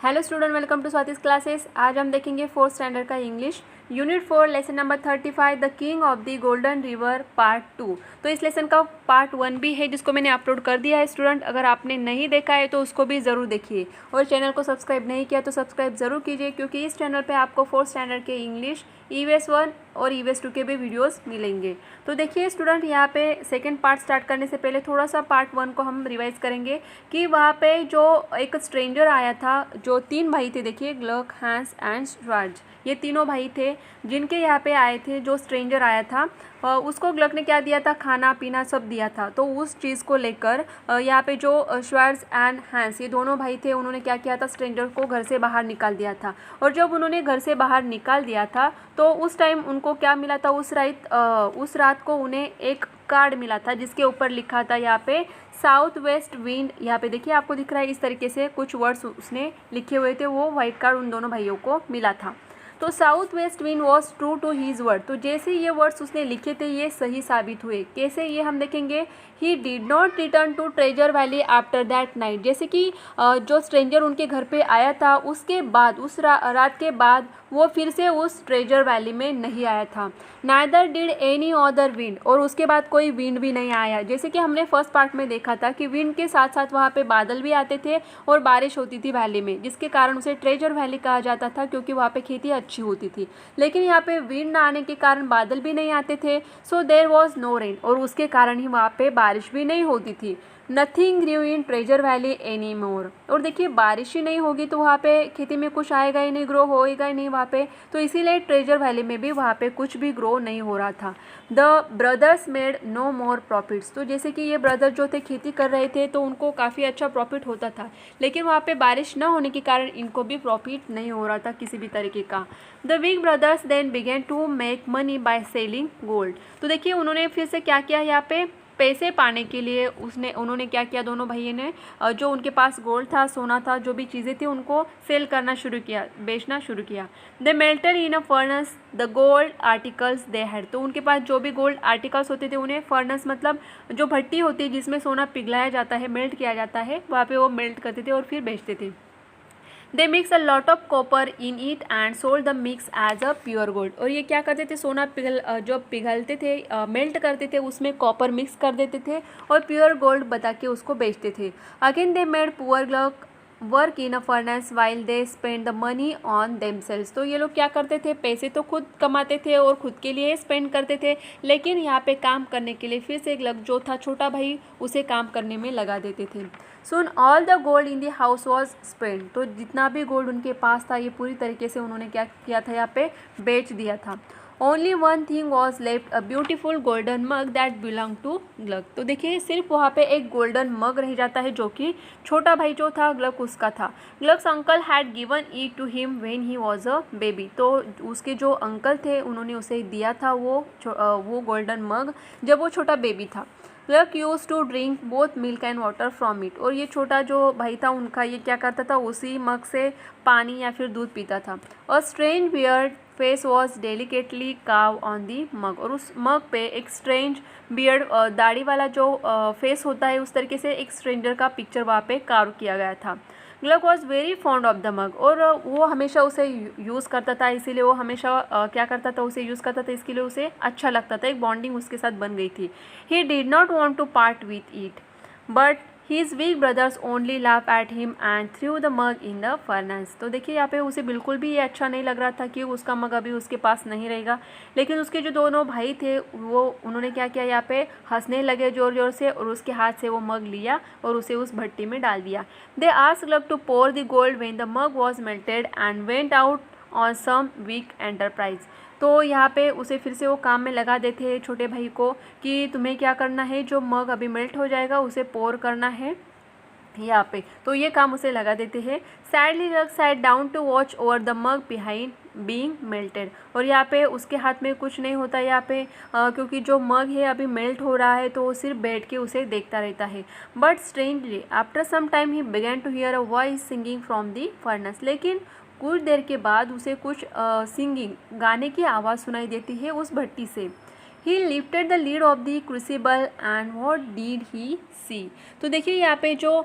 Hello student, welcome to Swati's classes. आज हम देखेंगे फोर्थ स्टैंडर्ड का English unit 4 lesson number 35 the king of the golden river part 2। तो इस लेसन का पार्ट 1 भी है जिसको मैंने अपलोड कर दिया है स्टूडेंट। अगर आपने नहीं देखा है तो उसको भी ज़रूर देखिए और चैनल को सब्सक्राइब नहीं किया तो सब्सक्राइब ज़रूर कीजिए, क्योंकि इस चैनल पे आपको फोर्थ स्टैंडर्ड के इंग्लिश EVS 1 और EVS 2 के भी वीडियोस मिलेंगे। तो देखिए स्टूडेंट, यहाँ पे सेकंड पार्ट स्टार्ट करने से पहले थोड़ा सा पार्ट 1 को हम रिवाइज करेंगे कि वहाँ पे जो एक स्ट्रेंजर आया था, जो तीन भाई थे, देखिए ग्लक, हैंस एंड श्वार्ज, ये तीनों भाई थे जिनके यहाँ पे आए थे। जो स्ट्रेंजर आया था उसको ग्लक ने क्या दिया था, खाना पीना सब दिया था। तो उस चीज़ को लेकर यहाँ पे जो श्वार्ज एंड हैंस, ये दोनों भाई थे, उन्होंने क्या किया था, स्ट्रेंजर को घर से बाहर निकाल दिया था। और जब उन्होंने घर से बाहर निकाल दिया था तो उस टाइम उनको क्या मिला था, उस रात को उन्हें एक कार्ड मिला था जिसके ऊपर लिखा था यहाँ पे साउथ वेस्ट विंड। यहाँ पे देखिए आपको दिख रहा है, इस तरीके से कुछ वर्ड्स उसने लिखे हुए थे। वो वाइट कार्ड उन दोनों भाइयों को मिला था। तो south west wind was true to his word. तो जैसे ये वर्ड्स उसने लिखे थे ये सही साबित हुए। कैसे, ये हम देखेंगे। He did not return to treasure valley after that night. जैसे कि जो स्ट्रेंजर उनके घर पे आया था उसके बाद, उस रात के बाद वो फिर से उस ट्रेजर वैली में नहीं आया था। Neither did any other wind, और उसके बाद कोई विंड भी नहीं आया। जैसे कि हमने फर्स्ट पार्ट में देखा था कि विंड के साथ साथ वहाँ पे बादल भी आते थे और बारिश होती थी वैली में, जिसके कारण उसे ट्रेजर वैली कहा जाता था, क्योंकि वहाँ पे खेती अच्छी होती थी। लेकिन यहाँ पे विंड ना आने के कारण बादल भी नहीं आते थे। So there was no rain, और उसके कारण ही वहाँ पे बारिश भी नहीं होती थी। नथिंग ग्रू इन ट्रेजर वैली एनी मोर, और देखिए बारिश ही नहीं होगी तो वहाँ पे खेती में कुछ आएगा ही नहीं, ग्रो होएगा ही नहीं वहाँ पे। तो इसीलिए ट्रेजर वैली में भी वहाँ पे कुछ भी ग्रो नहीं हो रहा था। The brothers made no more profits. तो जैसे कि ये ब्रदर जो थे खेती कर रहे थे तो उनको काफ़ी अच्छा प्रॉफिट होता था, लेकिन वहाँ पे बारिश न होने के कारण इनको भी प्रॉफिट नहीं हो रहा था किसी भी तरीके का। The weak brothers then began to make money by selling gold. तो देखिए उन्होंने फिर से क्या किया, यहाँ पे पैसे पाने के लिए उन्होंने क्या किया, दोनों भाइयों ने जो उनके पास गोल्ड था, सोना था, जो भी चीज़ें थी, उनको सेल करना शुरू किया, बेचना शुरू किया। They melted in a furnace the gold articles they had. तो उनके पास जो भी गोल्ड आर्टिकल्स होते थे उन्हें फर्नेस मतलब जो भट्टी होती है जिसमें सोना पिघलाया जाता है, मेल्ट किया जाता है, वहाँ पे वो मेल्ट करते थे और फिर बेचते थे। They mix a lot of copper in it and sold the mix as a pure gold. और ये क्या करते थे, सोना जो पिघलते थे, मेल्ट करते थे, उसमें कॉपर मिक्स कर देते थे और प्योर गोल्ड बता के उसको बेचते थे। Again they made poor Gluck work in a furnace while they spend the money on themselves. तो ये लोग क्या करते थे, पैसे तो खुद कमाते थे और खुद के लिए स्पेंड करते थे, लेकिन यहाँ पे काम करने के लिए फिर से एक लग जो था छोटा भाई, उसे काम करने में लगा देते थे। Soon all the gold in the house was spend. तो जितना भी गोल्ड उनके पास था ये पूरी तरीके से उन्होंने क्या किया था, यहाँ पे बेच दिया था। Only one thing was left, a beautiful golden mug that belong to Gluck. तो देखिए सिर्फ वहाँ पे एक गोल्डन मग रह जाता है जो कि छोटा भाई जो था ग्लक उसका था। Gluck's uncle had given it to him when he was a baby. तो उसके जो अंकल थे उन्होंने उसे दिया था वो गोल्डन मग जब वो छोटा बेबी था। Gluck use to drink both milk and water from it. और ये छोटा जो भाई था उनका, ये क्या करता था, उसी मग से पानी या फिर दूध पीता था। और strange beard face was delicately काव ऑन दी मग। और उस मग पे एक स्ट्रेंज बियर्ड, दाढ़ी वाला जो फेस होता है, उस तरीके से एक स्ट्रेंजर का पिक्चर वहाँ पे कार्व किया गया था। Gluck was very fond of the mug. और वो हमेशा उसे यूज़ करता था, इसीलिए वो हमेशा क्या करता था, उसे यूज़ करता था, इसके लिए उसे अच्छा लगता था, एक बॉन्डिंग उसके साथ बन गई थी। He did not want to part with it but his weak brothers only laugh at him and threw the mug in the furnace. तो देखिए यहाँ पे उसे बिल्कुल भी ये अच्छा नहीं लग रहा था कि उसका मग अभी उसके पास नहीं रहेगा, लेकिन उसके जो दोनों भाई थे वो उन्होंने क्या किया, यहाँ पे हंसने लगे ज़ोर ज़ोर से और उसके हाथ से वो मग लिया और उसे उस भट्टी में डाल दिया। They asked Gluck to pour the gold when the mug was melted and went out on some weak enterprise. तो यहाँ पे उसे फिर से वो काम में लगा देते हैं छोटे भाई को कि तुम्हें क्या करना है, जो मग अभी मेल्ट हो जाएगा उसे पोर करना है यहाँ पे। तो ये काम उसे लगा देते हैं। Sadly Gluck sat down to watch over the mug behind being melted. और यहाँ पे उसके हाथ में कुछ नहीं होता यहाँ पे, क्योंकि जो मग है अभी मेल्ट हो रहा है, तो वो सिर्फ बैठ के उसे देखता रहता है। But strangely after some time he began to hear a voice singing from the furnace. लेकिन कुछ देर के बाद उसे कुछ सिंगिंग, गाने की आवाज़ सुनाई देती है उस भट्टी से। He lifted the lid of the crucible and what did he see. तो देखिए यहाँ पे जो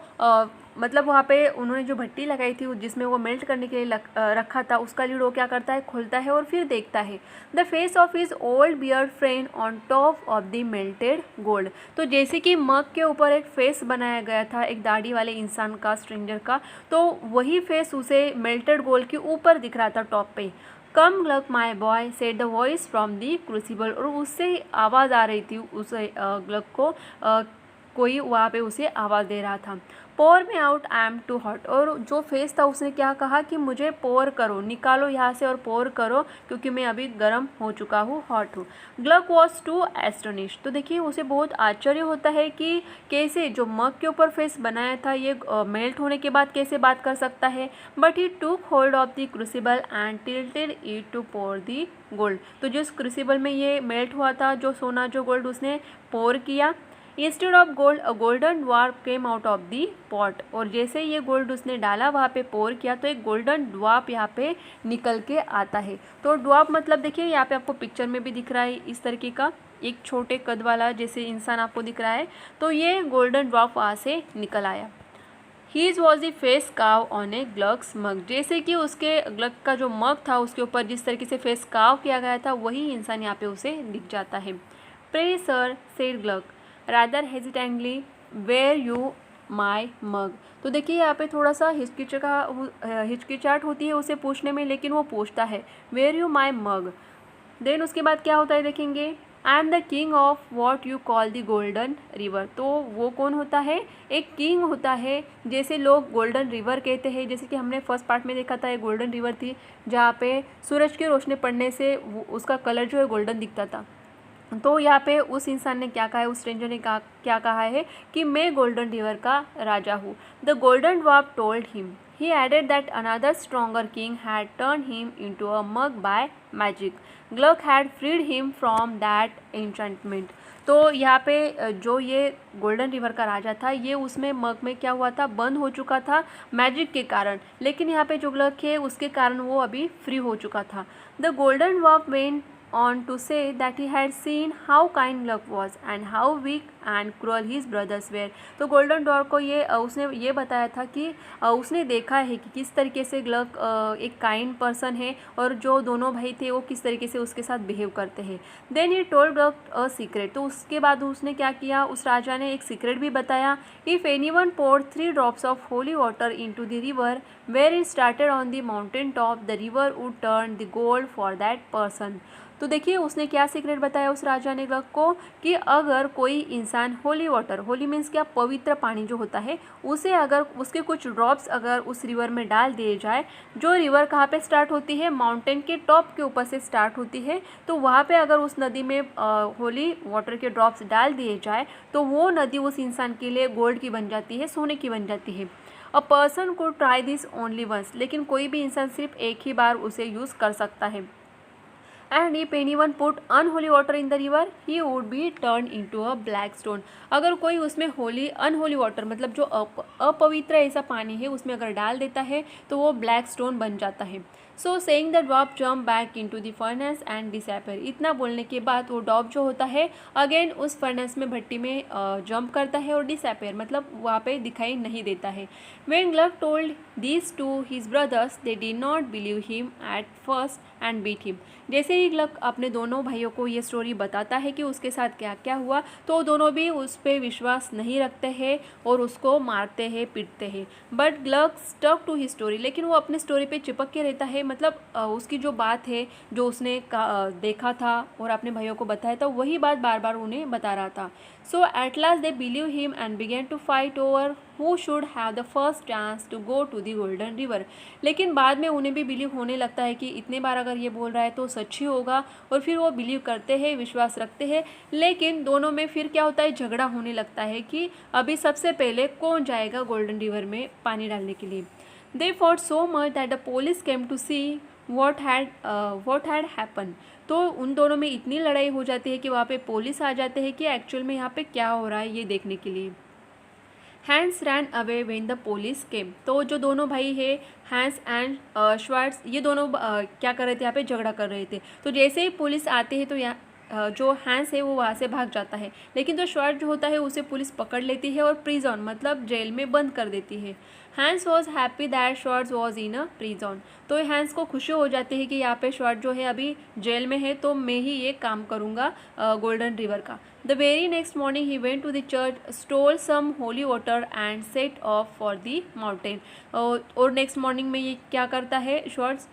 मतलब वहाँ पे उन्होंने जो भट्टी लगाई थी जिसमें वो मेल्ट करने के लिए रखा था, उसका लीड वो क्या करता है, खोलता है और फिर देखता है the face of his old beard friend on top of the melted gold. तो जैसे कि मग के ऊपर एक फेस बनाया गया था एक दाढ़ी वाले इंसान का, स्ट्रेंजर का, तो वही फेस उसे मेल्टेड गोल्ड के ऊपर दिख रहा था टॉप पे। Come Gluck my boy said the voice from the crucible, और उससे आवाज़ आ रही थी उस ग्लक को, कोई वहाँ पे उसे आवाज़ दे रहा था। Pour me out, I am too hot, और जो फेस था उसने क्या कहा कि मुझे पोर करो, निकालो यहाँ से और पोर करो क्योंकि मैं अभी गर्म हो चुका हूँ, हॉट हूँ। ग्लक वॉज टू एस्टोनिश, तो देखिए उसे बहुत आश्चर्य होता है कि कैसे जो मग के ऊपर फेस बनाया था ये मेल्ट होने के बाद कैसे बात कर सकता है। But he took hold of the crucible and tilted it to pour the gold, तो जिस क्रूसिबल में ये मेल्ट हुआ था जो सोना जो गोल्ड उसने पोर किया। Instead of gold a golden dwarf came out of the pot, और जैसे ये गोल्ड उसने डाला वहाँ पे पोर किया तो एक गोल्डन ड्वार्फ यहाँ पे निकल के आता है। तो ड्वार्फ मतलब देखिए यहाँ पे आपको पिक्चर में भी दिख रहा है इस तरीके का एक छोटे कद वाला जैसे इंसान आपको दिख रहा है, तो ये गोल्डन ड्वार्फ वहाँ से निकल आया। हीज वॉज द फेस काव ऑन ए ग्लक्स मग, जैसे कि उसके ग्लक का जो मग था उसके ऊपर जिस तरीके से फेस काव किया गया था वही इंसान यहाँ पे उसे दिख जाता है। Pray sir said Gluck rather hesitantly, where you my mug, तो देखिए यहाँ पे थोड़ा सा हिचकिचाहट होती है उसे पूछने में, लेकिन वो पूछता है वेयर यू माई मग। देन उसके बाद क्या होता है देखेंगे, I am the king of what you call the golden river, तो वो कौन होता है, एक किंग होता है, जैसे लोग गोल्डन रिवर कहते हैं, जैसे कि हमने फर्स्ट पार्ट में देखा था एक गोल्डन रिवर थी जहाँ पे सूरज की रोशनी पड़ने से उसका कलर जो है गोल्डन दिखता था। तो यहाँ पे उस इंसान ने क्या कहा है, उस स्ट्रेंजर ने क्या कहा है कि मैं गोल्डन रिवर का राजा हूँ। The golden dwarf told him, he added that another stronger king had turn him into a mug by magic, Gluck had freed him from that enchantment. तो यहाँ पे जो ये गोल्डन रिवर का राजा था ये उसमें मग में क्या हुआ था, बंद हो चुका था मैजिक के कारण, लेकिन यहाँ पे जो ग्लक है उसके कारण वो अभी फ्री हो चुका था। The golden dwarf went on to say that he had seen how kind Gluck was and how weak and cruel his brothers were। तो गोल्डन डॉर को उसने ये बताया था कि उसने देखा है कि किस तरीके से ग्लक एक काइंड पर्सन है और जो दोनों भाई थे वो किस तरीके से उसके साथ बिहेव करते हैं। Then he told Gluck a secret, तो उसके बाद उसने क्या किया, उस राजा ने एक सीक्रेट भी बताया। If anyone poured 3 drops of holy water into the river where it started on the mountain top, the river would turn the gold for that person। तो देखिए उसने क्या सीक्रेट बताया उस राजा ने ग्लक को कि अगर कोई इंसान होली वाटर, होली मीन्स क्या, पवित्र पानी जो होता है, उसे अगर उसके कुछ ड्रॉप्स अगर उस रिवर में डाल दिए जाए, जो रिवर कहाँ पे स्टार्ट होती है, माउंटेन के टॉप के ऊपर से स्टार्ट होती है, तो वहाँ पे अगर उस नदी में होली वाटर के ड्रॉप्स डाल दिए जाए तो वो नदी उस इंसान के लिए गोल्ड की बन जाती है, सोने की बन जाती है। अ पर्सन को ट्राई दिस ओनली वंस, लेकिन कोई भी इंसान सिर्फ एक ही बार उसे यूज़ कर सकता है। And if anyone put unholy water in the river he would be turn into a black stone, अगर कोई उसमें होली अनहोली वाटर मतलब जो अपवित्र ऐसा पानी है उसमें अगर डाल देता है तो वो ब्लैक स्टोन बन जाता है। So saying the drop jump back into the furnace and disappear, इतना बोलने के बाद वो ड्रॉप जो होता है अगेन उस फर्नेस में भट्टी में जंप करता है और डिसअपियर मतलब वहाँ पे दिखाई नहीं देता है। When Gluck told these to his brothers they did not believe him at first and beat him, जैसे ही ग्लक अपने दोनों भाइयों को ये स्टोरी बताता है कि उसके साथ क्या क्या हुआ तो दोनों भी उस पर विश्वास नहीं रखते हैं और उसको मारते हैं, पीटते हैं। But Gluck stuck to his story, लेकिन वो अपने स्टोरी पे चिपक के रहता है, मतलब उसकी जो बात है जो उसने देखा था और अपने भाइयों को बताया था वही बात बार बार उन्हें बता रहा था। So at last they believe him and began to fight over who should have the first chance to go to the golden river, लेकिन बाद में उन्हें भी बिलीव होने लगता है कि इतने बार अगर ये बोल रहा है तो सच ही होगा और फिर वो बिलीव करते हैं, विश्वास रखते हैं। लेकिन दोनों में फिर क्या होता है, झगड़ा होने लगता है कि अभी सबसे पहले कौन जाएगा गोल्डन रिवर में पानी डालने के लिए। They fought so much that the police came to see what had happened, तो उन दोनों में इतनी लड़ाई हो जाती है कि वहाँ पे पुलिस आ जाते हैं कि एक्चुअल में यहाँ पे क्या हो रहा है ये देखने के लिए। Hans ran away when the police came, तो जो दोनों भाई है हैंस एंड श्वार्ट्स ये दोनों क्या कर रहे थे, यहाँ पे झगड़ा कर रहे थे। तो जैसे ही पुलिस आते हैं तो यहाँ जो हैंस है वो वहाँ से भाग जाता है, लेकिन जो श्वार्ट्ज जो होता है उसे पुलिस पकड़ लेती है और प्रिजन मतलब जेल में बंद कर देती है। Hans was happy that Schwartz was in a prison. तो हैंस को खुशी हो जाती है कि यहाँ पे श्वार्ट्ज जो है अभी जेल में है, तो मैं ही ये काम करूँगा गोल्डन रिवर का। The very next morning he went to the church, stole some holy water and set off for the mountain. और नेक्स्ट मॉर्निंग में ये क्या करता है, श्वार्ट्ज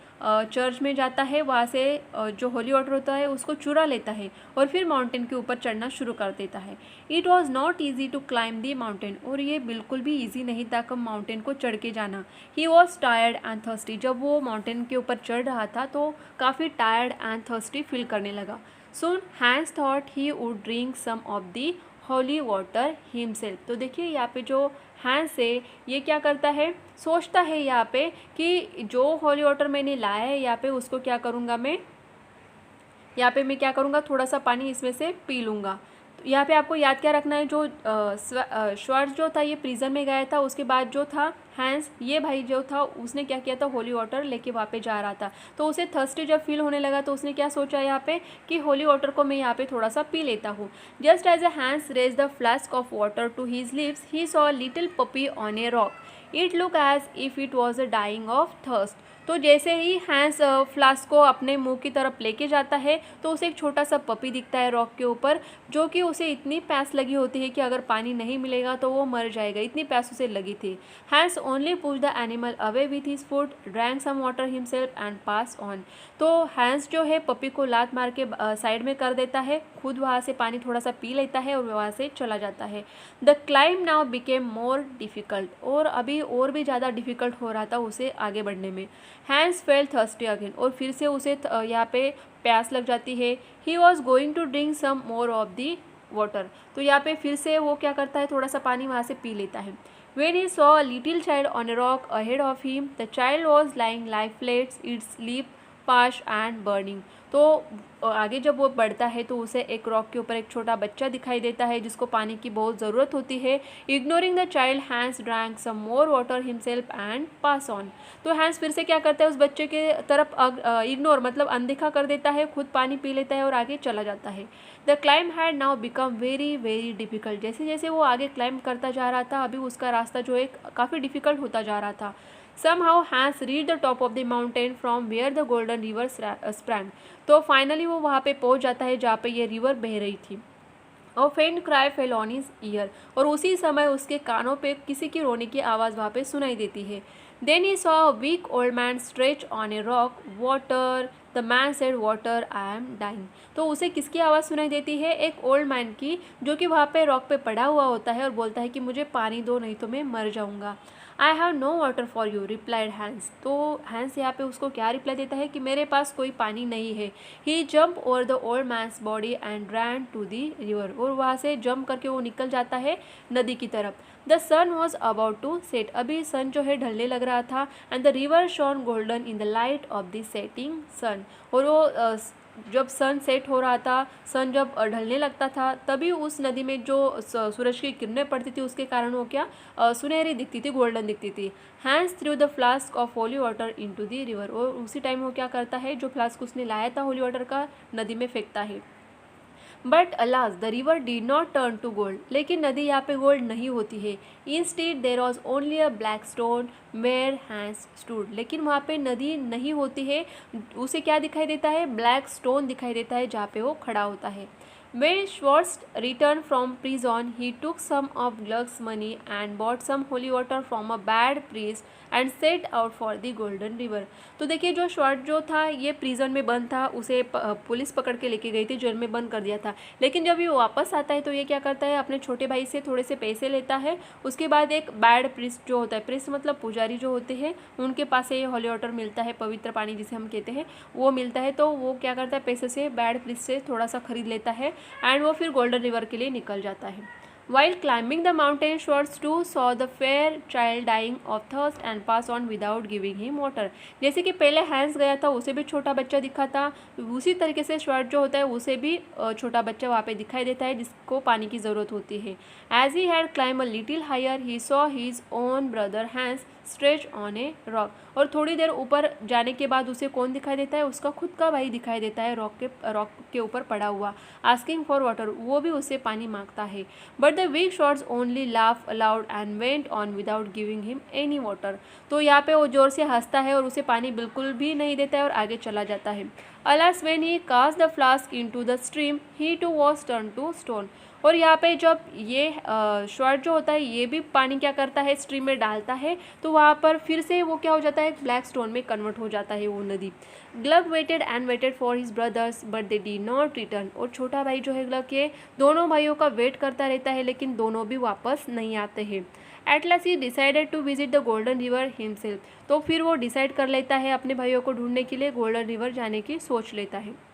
चर्च में जाता है, वहाँ से जो होली वाटर होता है उसको चुरा लेता है और फिर माउंटेन के ऊपर चढ़ना शुरू कर देता है। It was not easy to climb the mountain. और ये बिल्कुल भी ईजी नहीं था कम माउंटेन को चढ़ के जाना। He was tired and thirsty. जब वो माउंटेन के ऊपर चढ़ रहा था तो काफ़ी टायर्ड एंड थर्स्टी फील करने लगा। Soon Hans thought he would drink some of the holy water himself। तो देखिए यहाँ पे जो हैंस है ये क्या करता है, सोचता है यहाँ पे कि जो होली वाटर मैंने लाया है यहाँ पे उसको क्या करूँगा मैं, यहाँ पे मैं क्या करूँगा, थोड़ा सा पानी इसमें से पी लूँगा। तो यहाँ पे आपको याद क्या रखना है, जो श्वार्ट्ज जो था ये प्रिजन में गया था, उसके बाद जो था हैंस ये भाई जो था उसने क्या किया था, होली वाटर लेके वहाँ पे जा रहा था। तो उसे थर्स्टी जब फील होने लगा तो उसने क्या सोचा यहाँ पे कि होली वाटर को मैं यहाँ पे थोड़ा सा पी लेता हूँ। Just as a Hans raise the flask of water to his lips he saw little puppy on a rock. It look as if it was a dying of thirst. तो जैसे ही हैंस फ्लास्क को अपने मुंह की तरफ लेके जाता है तो उसे एक छोटा सा पपी दिखता है रॉक के ऊपर, जो कि उसे इतनी प्यास लगी होती है कि अगर पानी नहीं मिलेगा तो वो मर जाएगा, इतनी प्यास उसे लगी थी। Hans only push the animal away with his foot, drank some water himself and pass on. तो हैंस जो है पपी को लात मार के साइड में कर देता है, खुद वहाँ से पानी थोड़ा सा पी लेता है और वहाँ से चला जाता है। The climb now became more difficult. और अभी और भी ज़्यादा डिफ़िकल्ट हो रहा था उसे आगे बढ़ने में। Hans felt thirsty again. और फिर से उसे यहाँ पे प्यास लग जाती है। He was going to drink some more of the water. तो यहाँ पे फिर से वो क्या करता है, थोड़ा सा पानी वहाँ से पी लेता है। When he saw a little child on a rock ahead of him, the child was lying lifeless, its lip parched and burning। तो आगे जब वो बढ़ता है तो उसे एक रॉक के ऊपर एक छोटा बच्चा दिखाई देता है जिसको पानी की बहुत ज़रूरत होती है। Ignoring the child Hans drank some more water himself and pass on. तो हैंस फिर से क्या करता है, उस बच्चे के तरफ इग्नोर मतलब अनदेखा कर देता है, खुद पानी पी लेता है और आगे चला जाता है। The climb had now become very very difficult. जैसे जैसे वो आगे क्लाइंब करता जा रहा था अभी उसका रास्ता जो है काफ़ी डिफ़िकल्ट होता जा रहा था। Somehow Hans reached the top of the mountain from where the golden river sprang। तो फाइनली वो वहाँ पे पहुँच जाता है जहाँ पे ये रिवर बह रही थी। और फेंट cry fell on his year. और उसी समय उसके कानों पे किसी की रोने की आवाज़ वहाँ पे सुनाई देती है। Then he saw a weak old man stretch on a rock, water. The man said water I am dying. तो उसे किसकी आवाज़ सुनाई देती है, एक ओल्ड मैन की, जो कि वहाँ पे रॉक पे पड़ा हुआ होता है और बोलता है कि मुझे पानी दो नहीं तो मैं मर जाऊँगा। I have no water for you replied Hans. तो हैंस यहाँ पे उसको क्या रिप्लाई देता है कि मेरे पास कोई पानी नहीं है। He jump over the old man's body and ran to the river. और वहाँ से जंप करके वो निकल जाता है नदी की तरफ। The sun was about to set. अभी सन जो है ढलने लग रहा था। And the river shone golden in the light of the setting sun. और वो जब सन सेट हो रहा था, सन जब ढलने लगता था, तभी उस नदी में जो सूरज की किरणें पड़ती थी उसके कारण वो क्या सुनहरी दिखती थी, गोल्डन दिखती थी। Hans threw the flask of holy water into the river. और उसी टाइम वो क्या करता है, जो फ्लास्क उसने लाया था होली वाटर का, नदी में फेंकता है। But alas the river did not turn to gold. लेकिन नदी यहाँ पे गोल्ड नहीं होती है। Instead there was only a black stone where Hans stood. लेकिन वहाँ पे नदी नहीं होती है, उसे क्या दिखाई देता है, ब्लैक स्टोन दिखाई देता है जहाँ पे वो खड़ा होता है। When Schwartz returned from prison, he took some of Gluck's money and bought some holy water from a bad priest and set out for the Golden River। तो देखिए जो श्वार्ट्ज जो था ये प्रिजन में बंद था, उसे पुलिस पकड़ के लेके गई थी, जेल में बंद कर दिया था। लेकिन जब ये वापस आता है तो ये क्या करता है, अपने छोटे भाई से थोड़े से पैसे लेता है। उसके बाद एक बैड प्रिस्ट जो होता है, प्रिस्ट मतलब पुजारी जो होते हैं, उनके पास से ये होली वाटर मिलता है, पवित्र पानी जिसे हम कहते हैं, वो मिलता है। तो वो क्या करता है, पैसे से बैड प्रिस्ट से थोड़ा सा खरीद लेता है एंड वो फिर गोल्डन रिवर के लिए निकल जाता है। While climbing the mountain, Schwartz too saw the fair child dying of thirst and passed on without giving him water। जैसे कि पहले हैंस गया था उसे भी छोटा बच्चा दिखा था, उसी तरीके से श्वार्ट्ज जो होता है उसे भी छोटा बच्चा वहाँ पे दिखाई देता है जिसको पानी की ज़रूरत होती है। As he had climbed a little higher, he saw his own brother Hans stretch on a rock. और थोड़ी देर ऊपर जाने के बाद उसे कौन दिखाई देता है, उसका खुद का भाई दिखाई देता है रॉक के ऊपर पड़ा हुआ, आस्किंग फॉर वाटर, वो भी उससे पानी मांगता है। But the weak shorts only laugh aloud and went on without giving him any water. तो यहाँ पे वो जोर से हंसता है और उसे पानी बिल्कुल भी नहीं देता है और आगे चला जाता है। Alas when he cast the flask into the stream he too was turn to stone. और यहाँ पे जब ये शॉर्ट जो होता है ये भी पानी क्या करता है, स्ट्रीम में डालता है, तो वहाँ पर फिर से वो क्या हो जाता है, ब्लैक स्टोन में कन्वर्ट हो जाता है वो नदी। Gluck waited and waited for his brothers but they did not return. और छोटा भाई जो है ग्लग के, दोनों भाइयों का वेट करता रहता है लेकिन दोनों भी वापस नहीं आते हैं। At last he decided to visit the golden river himself. तो फिर वो डिसाइड कर लेता है अपने भाइयों को ढूंढने के लिए गोल्डन रिवर जाने की सोच लेता है।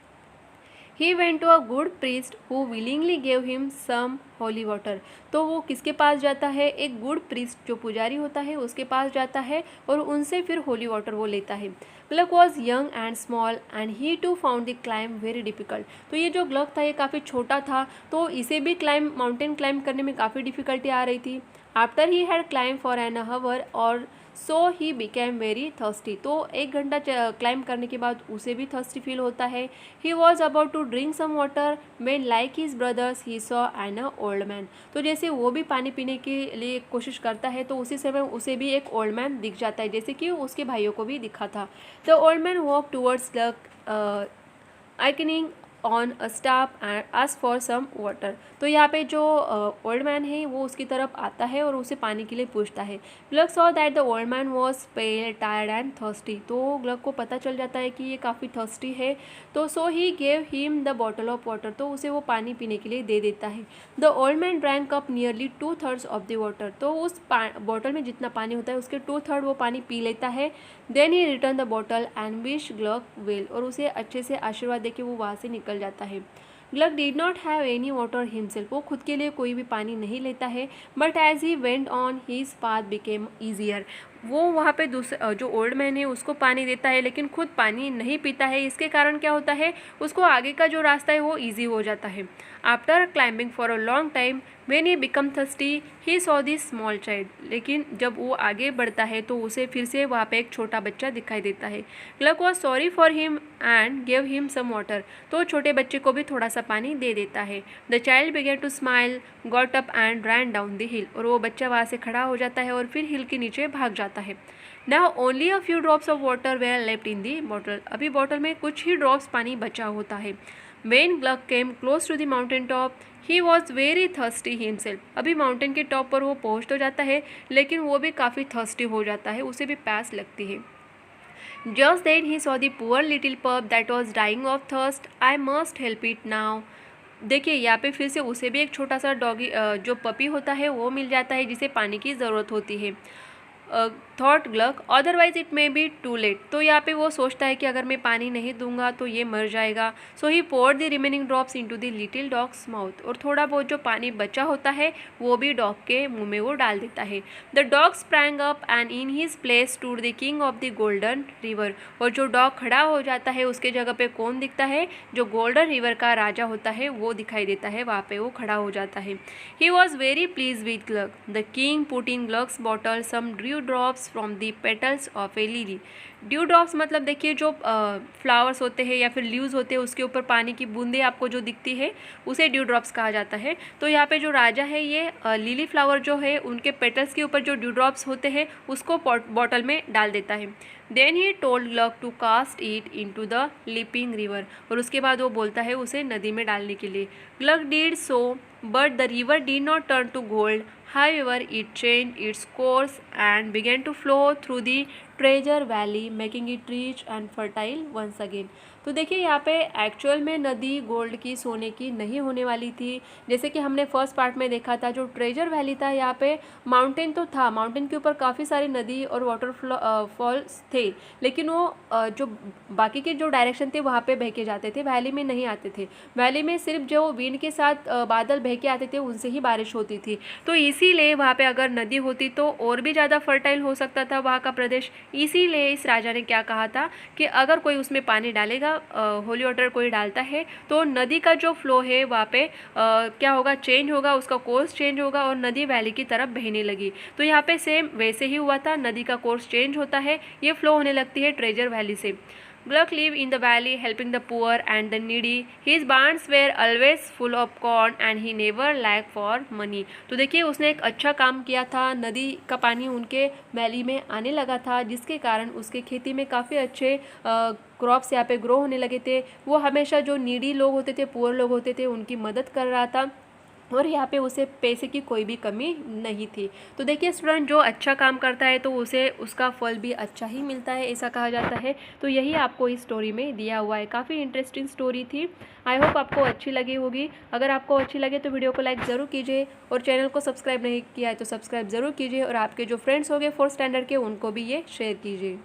He went to a good priest who willingly gave him some holy water। तो वो किसके पास जाता है, एक गुड प्रीस्ट जो पुजारी होता है उसके पास जाता है और उनसे फिर होली वाटर वो लेता है। Gluck was young and small and he too found the climb very difficult. तो ये जो ग्लग था ये काफ़ी छोटा था, तो इसे भी माउंटेन क्लाइंब करने में काफ़ी डिफिकल्टी आ रही थी। After he had climb for an hour और सो ही बिकेम वेरी थर्स्टी। तो 1 घंटा क्लाइंब करने के बाद उसे भी थर्स्टी फील होता है। He was about to drink some water when like his brothers he saw an old man. तो जैसे वो भी पानी पीने के लिए कोशिश करता है तो उसी समय उसे भी एक ओल्ड मैन दिख जाता है, जैसे कि उसके भाइयों को भी दिखा था। The old man walk towards the आइकनिंग on a staff and ask for some water. तो यहाँ पे जो ओल्ड मैन है वो उसकी तरफ आता है और उसे पानी के लिए पूछता है। Gluck saw that the old man was pale tired and thirsty. तो ग्लग को पता चल जाता है कि ये काफ़ी थर्स्टी है, तो so he gave him the bottle of water. तो उसे वो पानी पीने के लिए दे देता है। The old man drank up nearly 2/3 of the water. तो उस बॉटल में जितना पानी होता है उसके 2/3 वो पानी पी लेता है। Then he return the bottle and wish Gluck well. और उसे अच्छे से आशीर्वाद दे के वो वहाँ से निकल जाता है। Gluck did not have any water himself. वो खुद के लिए कोई भी पानी नहीं लेता है। But as he went on his path became easier. वो वहाँ पे जो ओल्ड मैन है उसको पानी देता है लेकिन खुद पानी नहीं पीता है। इसके कारण क्या होता है, उसको आगे का जो रास्ता है वो ईजी हो जाता है। After climbing for a long time when he become thirsty he saw this small child. लेकिन जब वो आगे बढ़ता है तो उसे फिर से वहाँ पे एक छोटा बच्चा दिखाई देता है। Gluck was sorry for him and gave him some water. तो छोटे बच्चे को भी थोड़ा सा पानी दे देता है। The child began to smile got up and ran down the hill. और वो बच्चा वहाँ से खड़ा हो जाता है और फिर हिल के नीचे भाग जाता है। Now only a few drops of water where left in the bottle. अभी बॉटल में कुछ ही ड्रॉप्स पानी बचा होता है। When Gluck came close to the mountain top, he was very thirsty himself। अभी माउंटेन के टॉप पर वो पहुँच तो जाता है लेकिन वो भी काफ़ी थर्स्टी हो जाता है, उसे भी प्यास लगती है। Just then he saw the poor little pup that was dying of thirst। I must help it now। देखिए यहाँ पे फिर से उसे भी एक छोटा सा डॉगी जो पपी होता है वो मिल जाता है जिसे पानी की ज़रूरत होती है। Thought Gluck otherwise it may be too late. तो यहाँ पे वो सोचता है कि अगर मैं पानी नहीं दूंगा तो ये मर जाएगा। So he poured the remaining drops into the little dog's mouth. और थोड़ा बहुत जो पानी बचा होता है वो भी डॉग के मुंह में वो डाल देता है। The dog sprang up and in his place stood the king of the golden river. और जो डॉग खड़ा हो जाता है उसके जगह पे कौन दिखता है, जो गोल्डन रिवर का राजा होता है वो दिखाई देता है, वहाँ पे वो खड़ा हो जाता है। He was very please with Gluck. The king put in Gluck's bottle some dew drops from the petals of a lily. Dew drops मतलब देखिए जो फ्लावर्स होते हैं या फिर लीव्स होते हैं उसके ऊपर पानी की बूंदें आपको जो दिखती है उसे ड्यू ड्रॉप्स कहा जाता है। तो यहाँ पे जो राजा है ये लिली फ्लावर जो है उनके पेटल्स के ऊपर जो ड्यू ड्रॉप्स होते हैं उसको बॉटल में डाल देता है। Then he told Gluck to cast it into the leaping river. और उसके बाद वो बोलता है उसे नदी में डालने के लिए। Gluck did so but the river did not turn to gold. However, it changed its course and began to flow through the treasure valley, making it rich and fertile once again। तो देखिए यहाँ पे actual में नदी gold की सोने की नहीं होने वाली थी। जैसे कि हमने फर्स्ट पार्ट में देखा था जो ट्रेजर वैली था यहाँ पे माउंटेन तो था, माउंटेन के ऊपर काफ़ी सारी नदी और फॉल्स थे, लेकिन वो जो बाकी के जो डायरेक्शन थे वहाँ पे बह के जाते थे, वैली में नहीं आते थे। वैली में सिर्फ जो विंड के साथ बादल बह के आते थे उनसे ही बारिश होती थी। तो इसी इसीलिए वहाँ पे अगर नदी होती तो और भी ज़्यादा फर्टाइल हो सकता था वहाँ का प्रदेश। इसीलिए इस राजा ने क्या कहा था कि अगर कोई उसमें पानी डालेगा, होली वाटर कोई डालता है, तो नदी का जो फ्लो है वहाँ पे क्या होगा, चेंज होगा, उसका कोर्स चेंज होगा और नदी वैली की तरफ बहने लगी। तो यहाँ पे सेम वैसे ही हुआ था, नदी का कोर्स चेंज होता है, ये फ्लो होने लगती है ट्रेजर वैली से। Gluck lived in the valley helping the poor and the needy. His barns were always full of corn and he never lacked for money. तो देखिए उसने एक अच्छा काम किया था, नदी का पानी उनके वैली में आने लगा था जिसके कारण उसके खेती में काफ़ी अच्छे क्रॉप्स यहाँ पे ग्रो होने लगे थे। वो हमेशा जो नीडी लोग होते थे, पुअर लोग होते थे, उनकी मदद कर रहा था और यहाँ पे उसे पैसे की कोई भी कमी नहीं थी। तो देखिए स्टूडेंट, जो अच्छा काम करता है तो उसे उसका फल भी अच्छा ही मिलता है, ऐसा कहा जाता है। तो यही आपको इस स्टोरी में दिया हुआ है। काफ़ी इंटरेस्टिंग स्टोरी थी। आई होप आपको अच्छी लगी होगी। अगर आपको अच्छी लगे तो वीडियो को लाइक ज़रूर कीजिए और चैनल को सब्सक्राइब नहीं किया है तो सब्सक्राइब ज़रूर कीजिए और आपके जो फ्रेंड्स होंगे 4th स्टैंडर्ड के उनको भी ये शेयर कीजिए।